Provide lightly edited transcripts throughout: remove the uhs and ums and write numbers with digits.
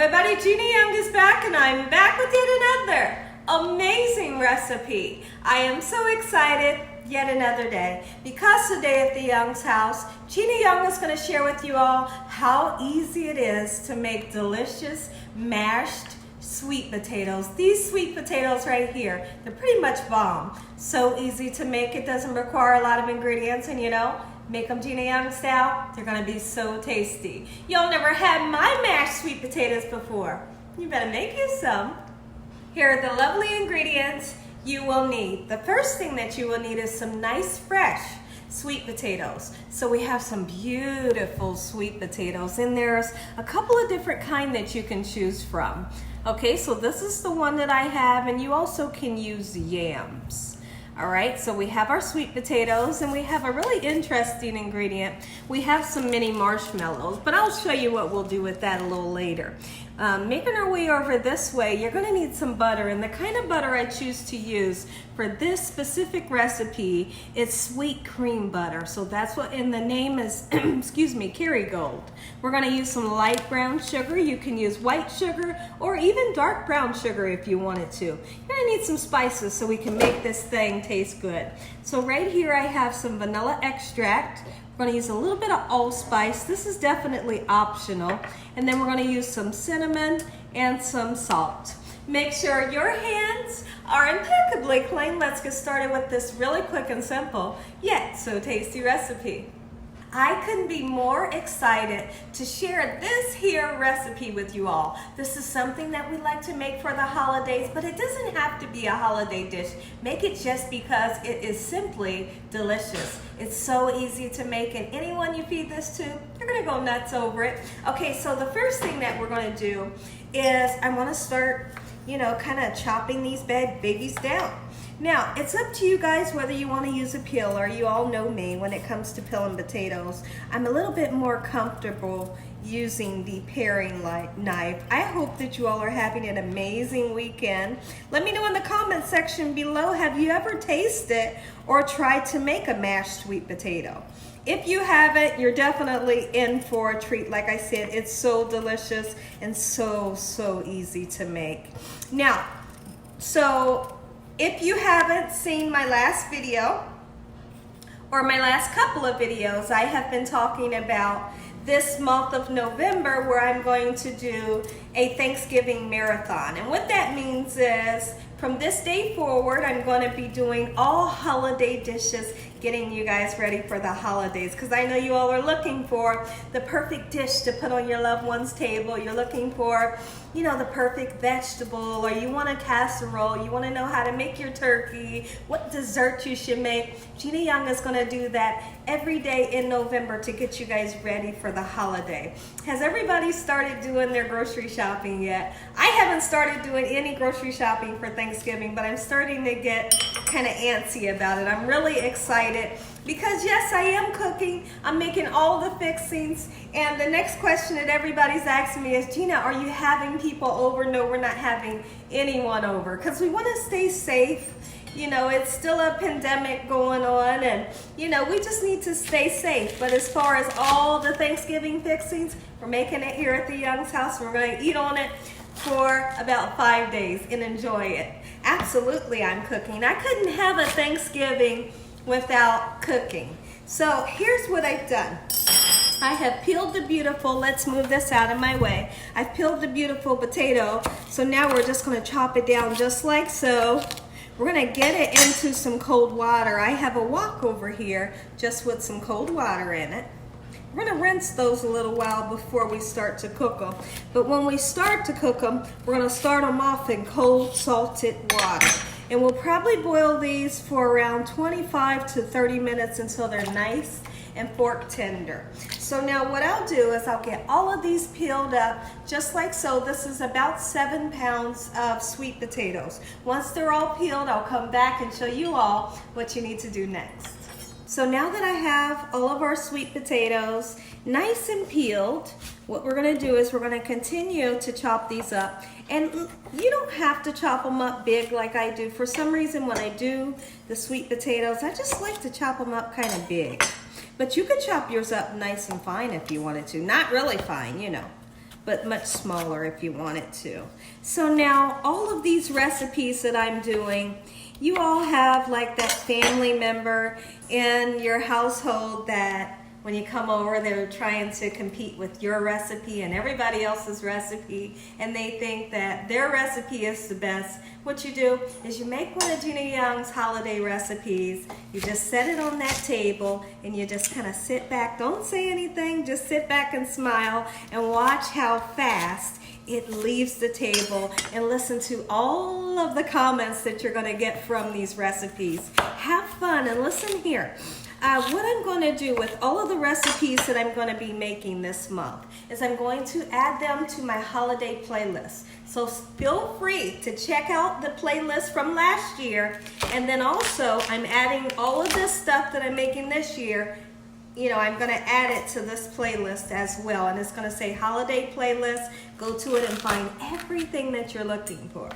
Everybody, Gina Young is back, and I'm back with yet another amazing recipe. I am so excited, yet another day, because today at the Young's house, Gina Young is going to share with you all how easy it is to make delicious mashed sweet potatoes. These sweet potatoes right here, they're pretty much bomb. So easy to make, it doesn't require a lot of ingredients, and you know, make them Gina Young style, they're gonna be so tasty. Y'all never had my mashed sweet potatoes before. You better make you some. Here are the lovely ingredients you will need. The first thing that you will need is some nice fresh sweet potatoes. So we have some beautiful sweet potatoes, and there's a couple of different kinds that you can choose from. Okay, so this is the one that I have, and you also can use yams. All right, so we have our sweet potatoes, and we have a really interesting ingredient. We have some mini marshmallows, but I'll show you what we'll do with that a little later. Making our way over this way, you're gonna need some butter, and the kind of butter I choose to use for this specific recipe is sweet cream butter. So that's what in the name is, excuse me, Kerrygold. We're gonna use some light brown sugar. You can use white sugar or even dark brown sugar if you wanted to. You're gonna need some spices so we can make this thing taste good. So right here I have some vanilla extract. We're going to use a little bit of allspice. This is definitely optional. And then we're going to use some cinnamon and some salt. Make sure your hands are impeccably clean. Let's get started with this really quick and simple, yet so tasty recipe. I couldn't be more excited to share this here recipe with you all. This is something that we like to make for the holidays, but it doesn't have to be a holiday dish. Make it just because it is simply delicious. It's so easy to make, and anyone you feed this to, they're gonna go nuts over it. Okay, so the first thing that we're gonna do is I wanna start, you know, kind of chopping these bad babies down. Now, it's up to you guys whether you want to use a peeler. You all know me when it comes to peeling potatoes. I'm a little bit more comfortable using the paring knife. I hope that you all are having an amazing weekend. Let me know in the comment section below, have you ever tasted or tried to make a mashed sweet potato? If you haven't, you're definitely in for a treat. Like I said, it's so delicious and so easy to make. Now, so if you haven't seen my last video or my last couple of videos, I have been talking about this month of November where I'm going to do a Thanksgiving marathon. And what that means is from this day forward, I'm going to be doing all holiday dishes, getting you guys ready for the holidays, because I know you all are looking for the perfect dish to put on your loved one's table. You're looking for, you know, the perfect vegetable, or you want a casserole, you want to know how to make your turkey, what dessert you should make. Gina Young is going to do that every day in November to get you guys ready for the holiday. Has everybody started doing their grocery shopping yet? I haven't started doing any grocery shopping for Thanksgiving, but I'm starting to get kind of antsy about it. I'm really excited because yes, I am cooking. I'm making all the fixings, and the next question that everybody's asking me is, Gina, are you having people over? No, we're not having anyone over because we want to stay safe. You know, it's still a pandemic going on, and you know, we just need to stay safe. But as far as all the Thanksgiving fixings, we're making it here at the Young's house. We're going to eat on it for about 5 days and enjoy it. Absolutely, I'm cooking. I couldn't have a Thanksgiving without cooking. So here's what I've done. I have peeled the beautiful, let's move this out of my way. I've peeled the beautiful potato, so now we're just going to chop it down just like so. We're going to get it into some cold water. I have a wok over here just with some cold water in it. We're going to rinse those a little while before we start to cook them. But when we start to cook them, we're going to start them off in cold salted water. And we'll probably boil these for around 25 to 30 minutes until they're nice and fork tender. So now what I'll do is I'll get all of these peeled up just like so. This is about 7 pounds of sweet potatoes. Once they're all peeled, I'll come back and show you all what you need to do next. So now that I have all of our sweet potatoes nice and peeled, what we're going to do is we're going to continue to chop these up. And you don't have to chop them up big like I do. For some reason, when I do the sweet potatoes, I just like to chop them up kind of big. But you could chop yours up nice and fine if you wanted to. Not really fine, you know. but much smaller if you want it to. So now all of these recipes that I'm doing, you all have like that family member in your household that when you come over, they're trying to compete with your recipe and everybody else's recipe, and they think that their recipe is the best. What you do is you make one of Gina Young's holiday recipes, you just set it on that table, and you just kind of sit back, don't say anything, just sit back and smile and watch how fast it leaves the table, and listen to all of the comments that you're going to get from these recipes. Have fun and listen here. What I'm going to do with all of the recipes that I'm going to be making this month is I'm going to add them to my holiday playlist. So feel free to check out the playlist from last year, and then also I'm adding all of this stuff that I'm making this year. You know, I'm going to add it to this playlist as well, and it's going to say holiday playlist. Go to it and find everything that you're looking for.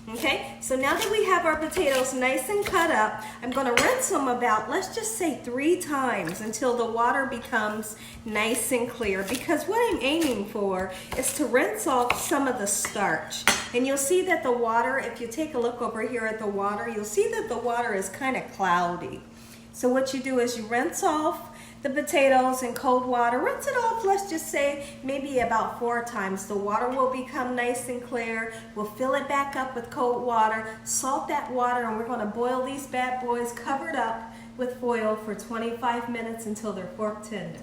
Okay, so now that we have our potatoes nice and cut up, I'm going to rinse them about, let's just say 3 times until the water becomes nice and clear, because what I'm aiming for is to rinse off some of the starch. And you'll see that the water, if you take a look over here at the water, you'll see that the water is kind of cloudy. So what you do is you rinse off the potatoes in cold water. Rinse it off, let's just say maybe about 4 times. The water will become nice and clear. We'll fill it back up with cold water, salt that water, and we're going to boil these bad boys covered up with foil for 25 minutes until they're fork tender.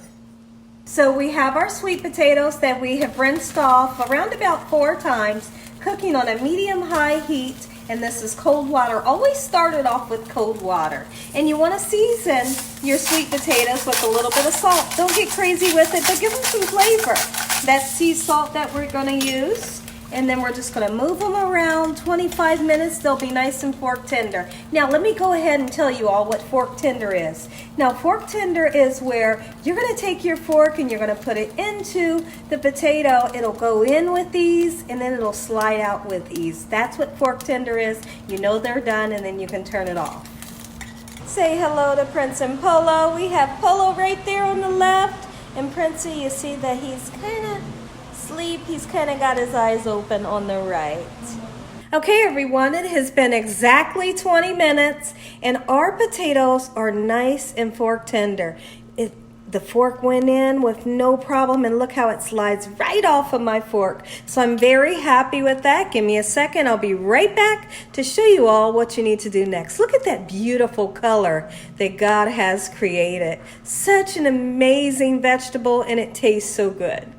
So we have our sweet potatoes that we have rinsed off around about 4 times, cooking on a medium-high heat. And this is cold water. Always start it off with cold water. And you want to season your sweet potatoes with a little bit of salt. Don't get crazy with it, but give them some flavor. That's sea salt that we're going to use. And then we're just going to move them around 25 minutes. They'll be nice and fork tender. Now let me go ahead and tell you all what fork tender is. Now fork tender is where you're going to take your fork and you're going to put it into the potato. It'll go in with ease and then it'll slide out with ease. That's what fork tender is. You know they're done, and then you can turn it off. Say hello to Prince and Polo. We have Polo right there on the left, and Princey, you see that he's kind of asleep. He's kind of got his eyes open on the right. Okay, everyone, it has been exactly 20 minutes, and our potatoes are nice and fork tender. The fork went in with no problem, and look how it slides right off of my fork. So I'm very happy with that. Give me a second. I'll be right back to show you all what you need to do next. Look at that beautiful color that God has created. Such an amazing vegetable, and it tastes so good.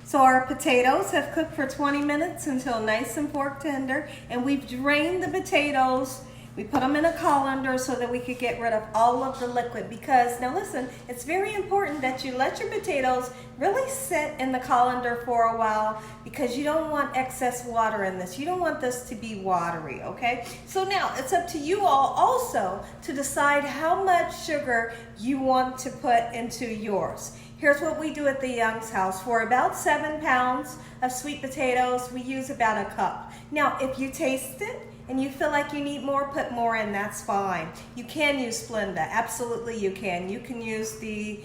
So our potatoes have cooked for 20 minutes until nice and fork tender, and we've drained the potatoes. We put them in a colander so that we could get rid of all of the liquid, because, now listen, it's very important that you let your potatoes really sit in the colander for a while, because you don't want excess water in this. You don't want this to be watery, okay? So now it's up to you all also to decide how much sugar you want to put into yours. Here's what we do at the Young's house. For about 7 pounds of sweet potatoes, we use about a cup. Now, if you taste it and you feel like you need more, put more in, that's fine. You can use Splenda, absolutely you can. You can use the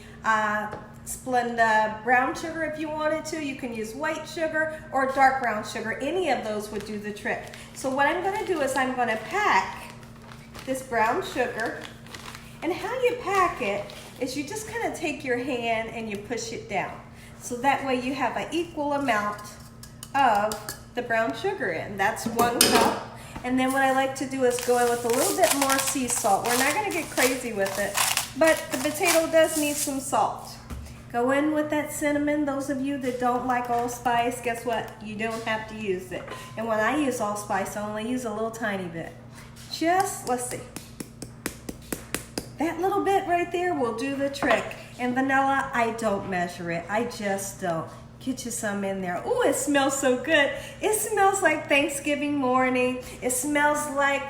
Splenda brown sugar if you wanted to. You can use white sugar or dark brown sugar. Any of those would do the trick. So what I'm gonna do is I'm gonna pack this brown sugar, and how you pack it is you just kind of take your hand and you push it down. So that way you have an equal amount of the brown sugar in. That's 1 cup. And then what I like to do is go in with a little bit more sea salt. We're not gonna get crazy with it, but the potato does need some salt. Go in with that cinnamon. Those of you that don't like allspice, guess what? You don't have to use it. And when I use allspice, I only use a little tiny bit. Just, let's see. That little bit right there will do the trick. And vanilla, I don't measure it. I just don't. Get you some in there. Ooh, it smells so good. It smells like Thanksgiving morning. It smells like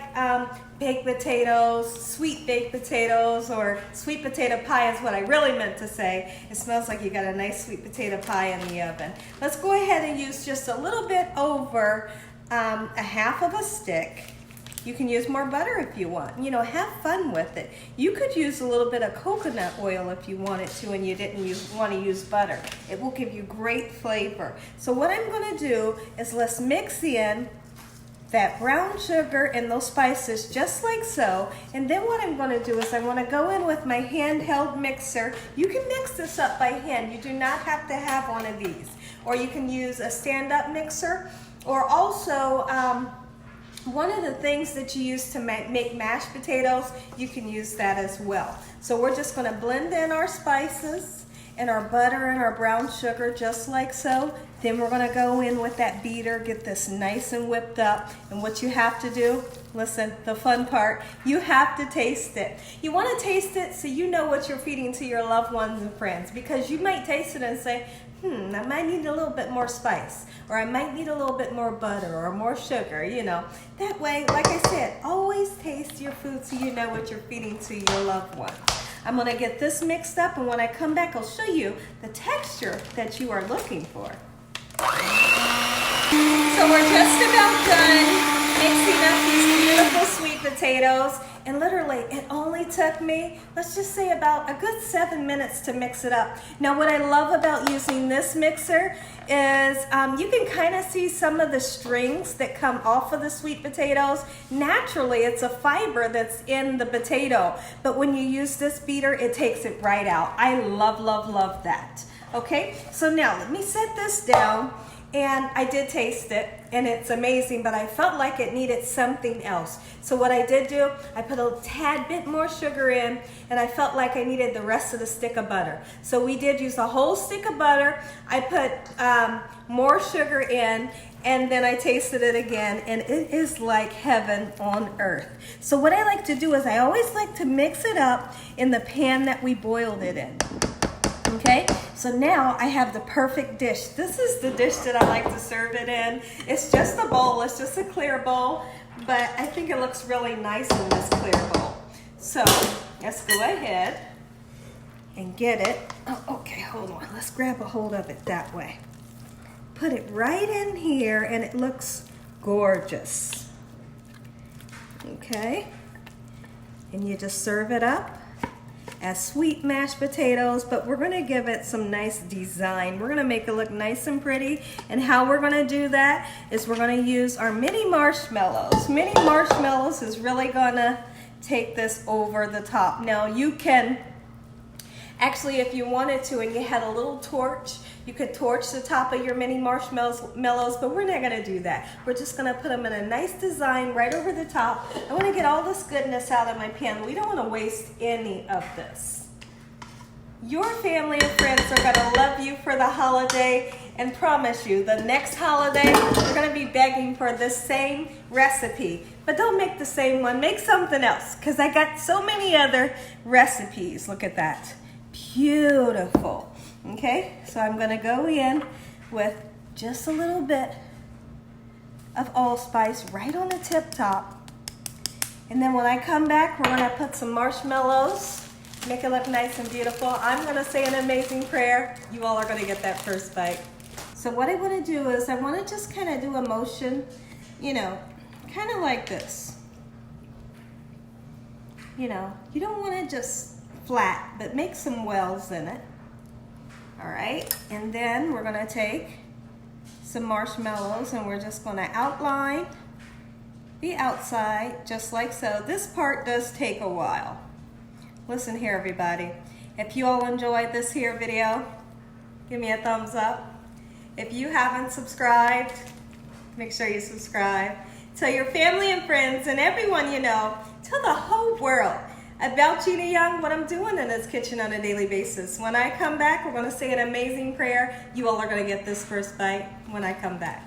baked potatoes, sweet baked potatoes, or sweet potato pie is what I really meant to say. It smells like you got a nice sweet potato pie in the oven. Let's go ahead and use just a little bit over a half of a stick. You can use more butter if you want. You know, have fun with it. You could use a little bit of coconut oil if you wanted to and you didn't want to use butter. It will give you great flavor. So what I'm going to do is let's mix in that brown sugar and those spices just like so. And then what I'm going to do is I want to go in with my handheld mixer. You can mix this up by hand. You do not have to have one of these. Or you can use a stand-up mixer, or also one of the things that you use to make mashed potatoes, you can use that as well. So we're just going to blend in our spices and our butter and our brown sugar just like so. Then we're going to go in with that beater, get this nice and whipped up. And what you have to do, listen, the fun part, you have to taste it. You want to taste it so you know what you're feeding to your loved ones and friends, because you might taste it and say, I might need a little bit more spice, or I might need a little bit more butter or more sugar, you know. That way, like I said, always taste your food so you know what you're feeding to your loved ones. I'm gonna get this mixed up, and when I come back, I'll show you the texture that you are looking for. So we're just about done mixing up these beautiful sweet potatoes. And literally, it only took me, let's just say about a good 7 minutes to mix it up. Now, what I love about using this mixer is you can kind of see some of the strings that come off of the sweet potatoes. Naturally, it's a fiber that's in the potato. But when you use this beater, it takes it right out. I love, love, love that. Okay, so now let me set this down. And I did taste it, and it's amazing, but I felt like it needed something else. So what I did do, I put a tad bit more sugar in, and I felt like I needed the rest of the stick of butter. So we did use a whole stick of butter. I put more sugar in, and then I tasted it again, and it is like heaven on earth. So what I like to do is I always like to mix it up in the pan that we boiled it in. Okay, so now I have the perfect dish. This is the dish that I like to serve it in. It's just a bowl, it's just a clear bowl, but I think it looks really nice in this clear bowl. So let's go ahead and get it. Oh, okay, hold on. Let's grab a hold of it that way. Put it right in here, and it looks gorgeous. Okay, and you just serve it up as sweet mashed potatoes, but we're going to give it some nice design. We're going to make it look nice and pretty, and how we're going to do that is we're going to use our mini marshmallows. Mini marshmallows is really going to take this over the top. Now you can actually, if you wanted to and you had a little torch, you could torch the top of your mini marshmallows, but we're not gonna do that. We're just gonna put them in a nice design right over the top. I wanna get all this goodness out of my pan. We don't wanna waste any of this. Your family and friends are gonna love you for the holiday, and promise you, the next holiday, we're gonna be begging for this same recipe. But don't make the same one, make something else, because I got so many other recipes. Look at that, beautiful. Okay, so I'm gonna go in with just a little bit of allspice right on the tip top. And then when I come back, we're gonna put some marshmallows, make it look nice and beautiful. I'm gonna say an amazing prayer. You all are gonna get that first bite. So what I wanna do is I wanna just kinda do a motion, you know, kinda like this. You know, you don't wanna just flat, but make some wells in it. All right, and then we're gonna take some marshmallows and we're just gonna outline the outside just like so. This part does take a while. Listen here, everybody. If you all enjoyed this here video, give me a thumbs up. If you haven't subscribed, make sure you subscribe. Tell your family and friends and everyone you know, tell the whole world about Gina Young, what I'm doing in this kitchen on a daily basis. When I come back, we're gonna say an amazing prayer. You all are gonna get this first bite when I come back.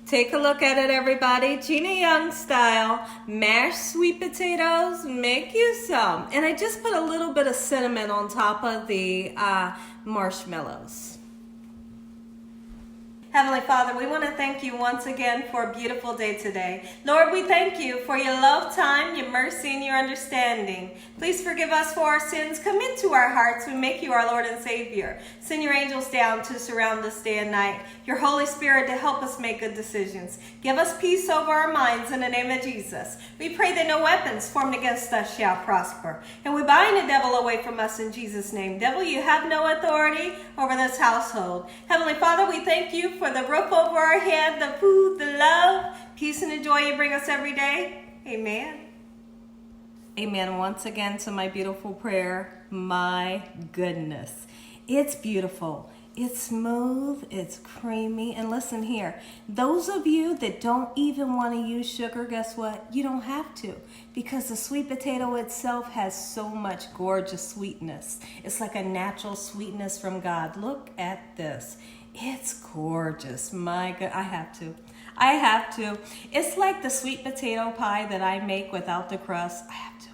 Take a look at it, everybody. Gina Young style, mashed sweet potatoes, make you some. And I just put a little bit of cinnamon on top of the marshmallows. Heavenly Father, we want to thank you once again for a beautiful day today. Lord, we thank you for your love, time, your mercy, and your understanding. Please forgive us for our sins. Come into our hearts. We make you our Lord and Savior. Send your angels down to surround us day and night. Your Holy Spirit to help us make good decisions. Give us peace over our minds in the name of Jesus. We pray that no weapons formed against us shall prosper. And we bind the devil away from us in Jesus' name. Devil, you have no authority over this household. Heavenly Father, we thank you for the roof over our head, the food, the love, peace, and the joy you bring us every day. Amen. Amen. Once again to my beautiful prayer. My goodness. It's beautiful. It's smooth, it's creamy, and listen here, those of you that don't even want to use sugar, guess what? You don't have to, because the sweet potato itself has so much gorgeous sweetness. It's like a natural sweetness from God. Look at this. It's gorgeous. My God, I have to. It's like the sweet potato pie that I make without the crust. I have to.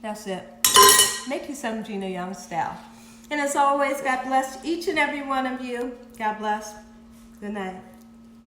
That's it. Make you some Gina Young style. And as always, God bless each and every one of you. God bless. Good night.